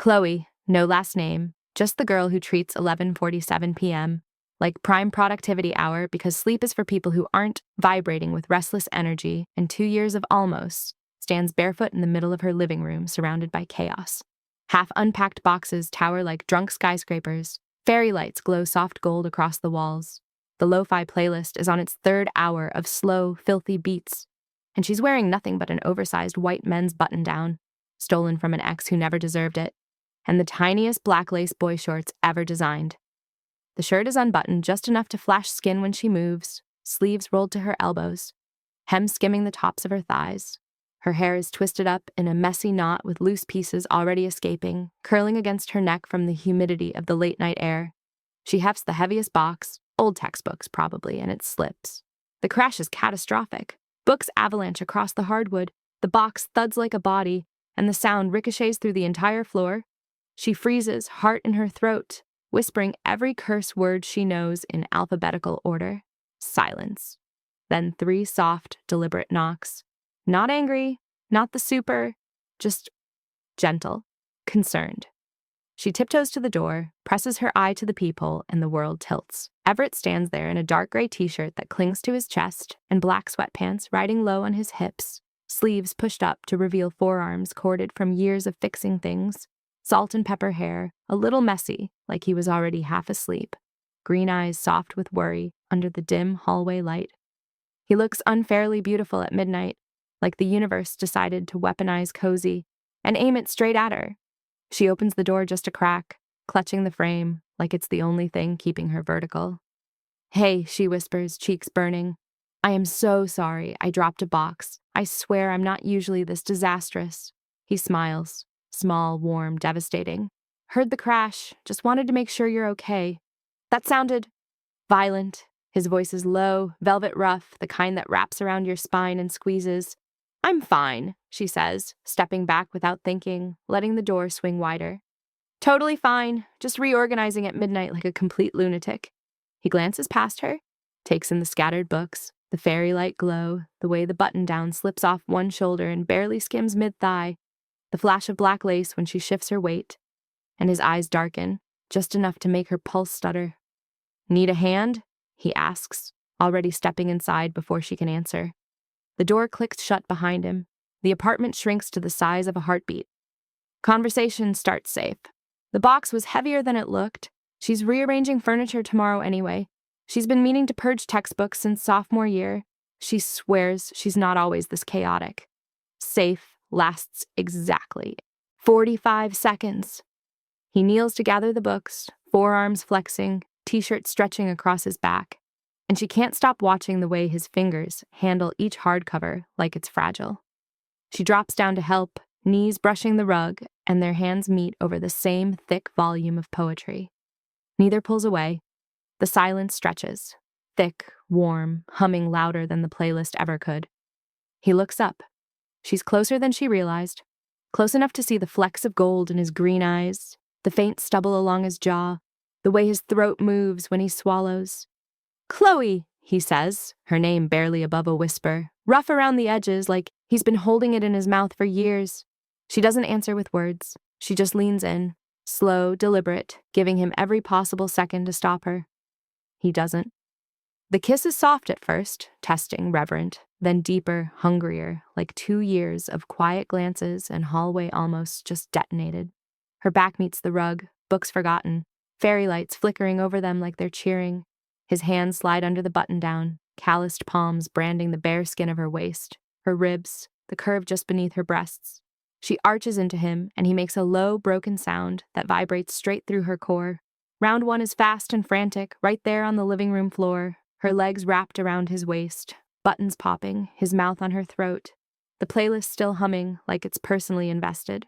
Chloe, no last name, just the girl who treats 11:47 p.m. like prime productivity hour because sleep is for people who aren't vibrating with restless energy, and 2 years of almost, stands barefoot in the middle of her living room surrounded by chaos. Half-unpacked boxes tower like drunk skyscrapers. Fairy lights glow soft gold across the walls. The lo-fi playlist is on its third hour of slow, filthy beats, and she's wearing nothing but an oversized white men's button-down, stolen from an ex who never deserved it, and the tiniest black lace boy shorts ever designed. The shirt is unbuttoned just enough to flash skin when she moves, sleeves rolled to her elbows, hem skimming the tops of her thighs. Her hair is twisted up in a messy knot with loose pieces already escaping, curling against her neck from the humidity of the late-night air. She hefts the heaviest box, old textbooks probably, and it slips. The crash is catastrophic. Books avalanche across the hardwood, the box thuds like a body, and the sound ricochets through the entire floor. She freezes, heart in her throat, whispering every curse word she knows in alphabetical order. Silence. Then 3 soft, deliberate knocks. Not angry, not the super, just gentle, concerned. She tiptoes to the door, presses her eye to the peephole, and the world tilts. Everett stands there in a dark gray t-shirt that clings to his chest and black sweatpants riding low on his hips, sleeves pushed up to reveal forearms corded from years of fixing things, salt and pepper hair, a little messy, like he was already half asleep, green eyes soft with worry under the dim hallway light. He looks unfairly beautiful at midnight, like the universe decided to weaponize Cozy and aim it straight at her. She opens the door just a crack, clutching the frame like it's the only thing keeping her vertical. "Hey," she whispers, cheeks burning. "I am so sorry. I dropped a box. I swear I'm not usually this disastrous." He smiles, small, warm, devastating. "Heard the crash. Just wanted to make sure you're okay." That sounded violent. His voice is low, velvet rough, the kind that wraps around your spine and squeezes. "I'm fine," she says, stepping back without thinking, letting the door swing wider. "Totally fine, just reorganizing at midnight like a complete lunatic." He glances past her, takes in the scattered books, the fairy light glow, the way the button-down slips off one shoulder and barely skims mid-thigh, the flash of black lace when she shifts her weight, and his eyes darken, just enough to make her pulse stutter. "Need a hand?" he asks, already stepping inside before she can answer. The door clicks shut behind him. The apartment shrinks to the size of a heartbeat. Conversation starts safe. The box was heavier than it looked. She's rearranging furniture tomorrow anyway. She's been meaning to purge textbooks since sophomore year. She swears she's not always this chaotic. Safe lasts exactly 45 seconds. He kneels to gather the books, forearms flexing, t-shirt stretching across his back, and she can't stop watching the way his fingers handle each hardcover like it's fragile. She drops down to help, knees brushing the rug, and their hands meet over the same thick volume of poetry. Neither pulls away. The silence stretches, thick, warm, humming louder than the playlist ever could. He looks up. She's closer than she realized, close enough to see the flecks of gold in his green eyes, the faint stubble along his jaw, the way his throat moves when he swallows. "Chloe," he says, her name barely above a whisper, rough around the edges like he's been holding it in his mouth for years. She doesn't answer with words. She just leans in, slow, deliberate, giving him every possible second to stop her. He doesn't. The kiss is soft at first, testing, reverent, then deeper, hungrier, like 2 years of quiet glances and hallway almost just detonated. Her back meets the rug, books forgotten, fairy lights flickering over them like they're cheering. His hands slide under the button-down, calloused palms branding the bare skin of her waist, her ribs, the curve just beneath her breasts. She arches into him, and he makes a low, broken sound that vibrates straight through her core. Round one is fast and frantic, right there on the living room floor, her legs wrapped around his waist, buttons popping, his mouth on her throat, the playlist still humming like it's personally invested.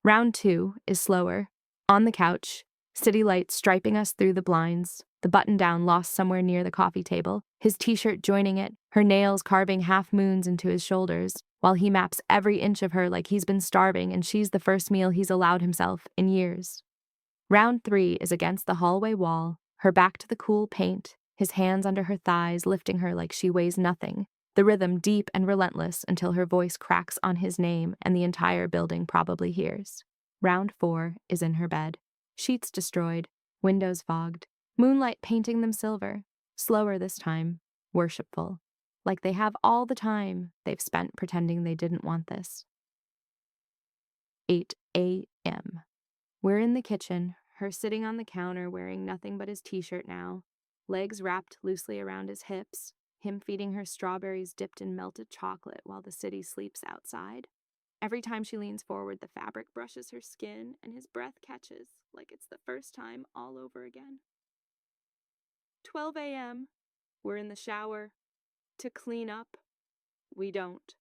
Round 2 is slower. On the couch, city lights striping us through the blinds, the button-down lost somewhere near the coffee table, his t-shirt joining it, her nails carving half-moons into his shoulders, while he maps every inch of her like he's been starving and she's the first meal he's allowed himself in years. Round 3 is against the hallway wall, her back to the cool paint, his hands under her thighs lifting her like she weighs nothing, the rhythm deep and relentless until her voice cracks on his name and the entire building probably hears. Round 4 is in her bed. Sheets destroyed, windows fogged, moonlight painting them silver. Slower this time, worshipful. Like they have all the time they've spent pretending they didn't want this. 8 a.m. We're in the kitchen, her sitting on the counter wearing nothing but his t-shirt now, legs wrapped loosely around his hips, him feeding her strawberries dipped in melted chocolate while the city sleeps outside. Every time she leans forward, the fabric brushes her skin and his breath catches like it's the first time all over again. 12 a.m. We're in the shower. To clean up, we don't.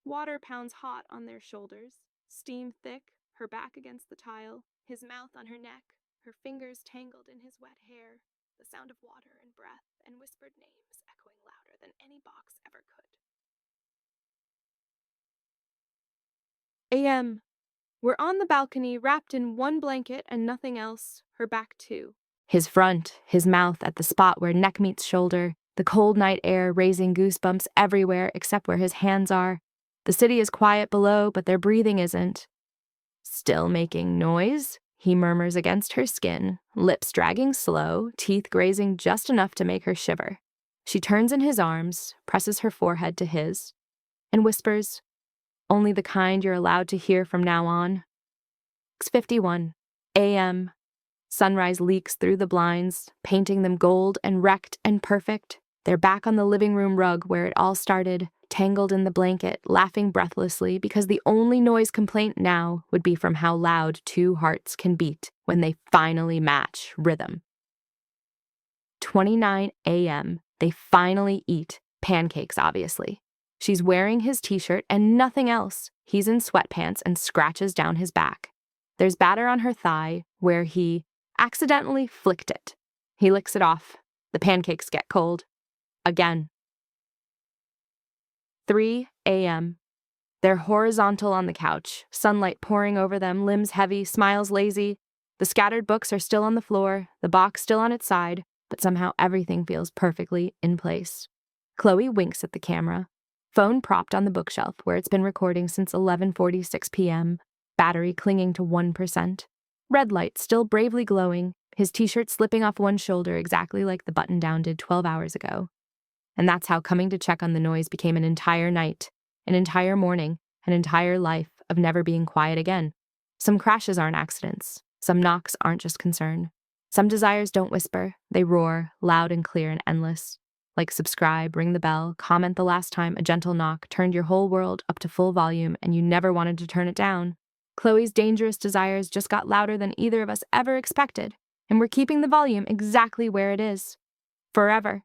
Water pounds hot on their shoulders, steam thick, her back against the tile, his mouth on her neck, her fingers tangled in his wet hair, the sound of water and breath and whispered names echoing louder than any box ever could. A.M. We're on the balcony, wrapped in one blanket and nothing else, her back too. His front, his mouth at the spot where neck meets shoulder, the cold night air raising goosebumps everywhere except where his hands are. The city is quiet below, but their breathing isn't. Still making noise? He murmurs against her skin, lips dragging slow, teeth grazing just enough to make her shiver. She turns in his arms, presses her forehead to his, and whispers, only the kind you're allowed to hear from now on. 6:51 a.m. Sunrise leaks through the blinds, painting them gold and wrecked and perfect. They're back on the living room rug where it all started, tangled in the blanket, laughing breathlessly because the only noise complaint now would be from how loud two hearts can beat when they finally match rhythm. 29 a.m. They finally eat. Pancakes, obviously. She's wearing his t-shirt and nothing else. He's in sweatpants and scratches down his back. There's batter on her thigh where he accidentally flicked it. He licks it off. The pancakes get cold. Again. 3 a.m. They're horizontal on the couch, sunlight pouring over them, limbs heavy, smiles lazy. The scattered books are still on the floor, the box still on its side, but somehow everything feels perfectly in place. Chloe winks at the camera, phone propped on the bookshelf where it's been recording since 11:46 p.m., battery clinging to 1%. Red light still bravely glowing, his t-shirt slipping off one shoulder exactly like the button-down did 12 hours ago. And that's how coming to check on the noise became an entire night, an entire morning, an entire life of never being quiet again. Some crashes aren't accidents. Some knocks aren't just concern. Some desires don't whisper. They roar, loud and clear and endless. Like subscribe, ring the bell, comment the last time a gentle knock turned your whole world up to full volume and you never wanted to turn it down. Chloe's dangerous desires just got louder than either of us ever expected, and we're keeping the volume exactly where it is. Forever.